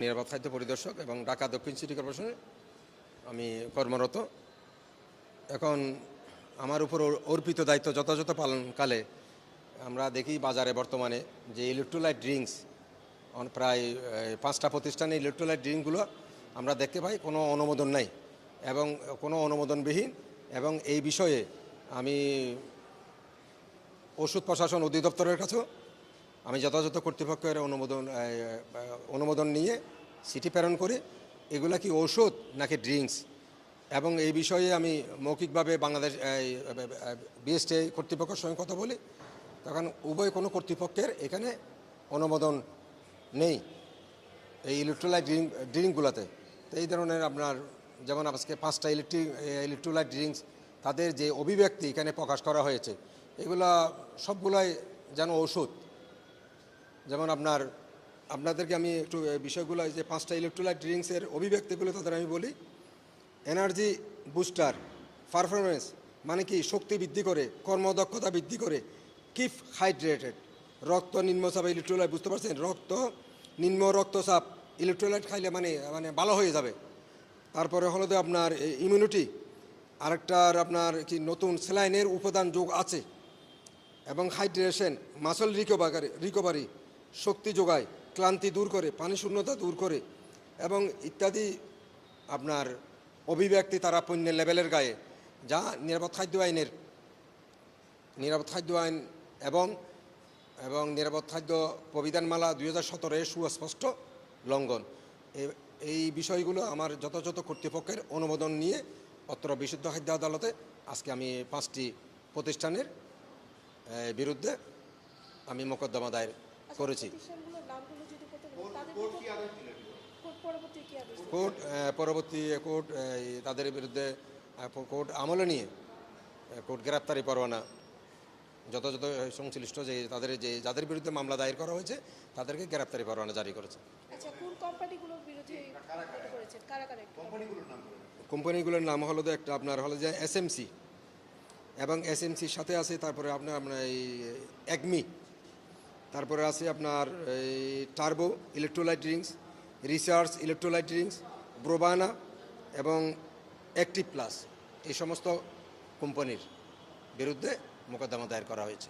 নিরাপদ খাদ্য পরিদর্শক এবং ঢাকা দক্ষিণ সিটি কর্পোরেশনে আমি কর্মরত। এখন আমার উপর অর্পিত দায়িত্ব যথাযথ পালনকালে আমরা দেখি বাজারে বর্তমানে যে ইলেকট্রোলাইট ড্রিঙ্কস প্রায় 5টা প্রতিষ্ঠানে ইলেকট্রোলাইট ড্রিঙ্কগুলো আমরা দেখতে পাই কোনো অনুমোদন নাই এবং কোনো অনুমোদনবিহীন। এবং এই বিষয়ে আমি ওষুধ প্রশাসন অধিদপ্তরের কাছেও আমি যথাযথ কর্তৃপক্ষের অনুমোদন নিয়ে চিঠি প্রেরণ করি এগুলা কি ওষুধ নাকি ড্রিঙ্কস, এবং এই বিষয়ে আমি মৌখিকভাবে বাংলাদেশ বিএসটি কর্তৃপক্ষের সঙ্গে কথা বলি। তখন উভয় কোনো কর্তৃপক্ষের এখানে অনুমোদন নেই এই ইলেকট্রোলাইট ড্রিঙ্কগুলোতে। তো এই ধরনের আপনার যেমন আজকে 5টা ইলেকট্রোলাইট ড্রিঙ্কস তাদের যে অভিব্যক্তি এখানে প্রকাশ করা হয়েছে এগুলা সবগুলাই যেন ওষুধ। যেমন আপনাদেরকে আমি একটু বিষয়গুলো যে 5টা ইলেকট্রোলাইট ড্রিঙ্কসের অভিব্যক্তিগুলো তাদের আমি বলি। এনার্জি বুস্টার, পারফরমেন্স মানে কি শক্তি বৃদ্ধি করে, কর্মদক্ষতা বৃদ্ধি করে, কিপ হাইড্রেটেড, রক্ত নিম্নচাপ ইলেকট্রোলাইট, বুঝতে পারছেন, নিম্ন রক্তচাপ ইলেকট্রোলাইট খাইলে মানে ভালো হয়ে যাবে। তারপরে হলো তো আপনার ইমিউনিটি, আরেকটার আপনার কি নতুন স্যালাইনের উপাদান যোগ আছে, এবং হাইড্রেশন, মাসল রিকভারি, শক্তি যোগায়, ক্লান্তি দূর করে, পানি শূন্যতা দূর করে, এবং ইত্যাদি আপনার অভিব্যক্তি তারা পণ্যের লেভেলের গায়ে, যা নিরাপদ খাদ্য আইন এবং নিরাপদ খাদ্য প্রবিধানমালা 2017 সুস্পষ্ট লঙ্ঘন। এই বিষয়গুলো আমার যথাযথ কর্তৃপক্ষের অনুমোদন নিয়ে অত্র বিশুদ্ধ খাদ্য আদালতে আজকে আমি 5টি প্রতিষ্ঠানের বিরুদ্ধে আমি মোকদ্দমা দায়ের করেছি। কোর্ট তাদের বিরুদ্ধে কোর্ট আমলে নিয়ে কোর্ট গ্রেপ্তারি পরোয়ানা যথাযথ সংশ্লিষ্ট যাদের বিরুদ্ধে মামলা দায়ের করা হয়েছে তাদেরকে গ্রেপ্তারি পরোয়ানা জারি করেছে। কোম্পানিগুলোর নাম হলো তো একটা আপনার হলো যে এসএমসি, এবং এসএমসির সাথে আছে তারপরে আপনার এই একমি, তারপরে আছে আপনার এই turbo electrolyte drinks, research electrolyte drinks, ব্রোবানা এবং অ্যাক্টিভ প্লাস, এই সমস্ত কোম্পানির বিরুদ্ধে মোকদ্দমা দায়ের করা হয়েছে।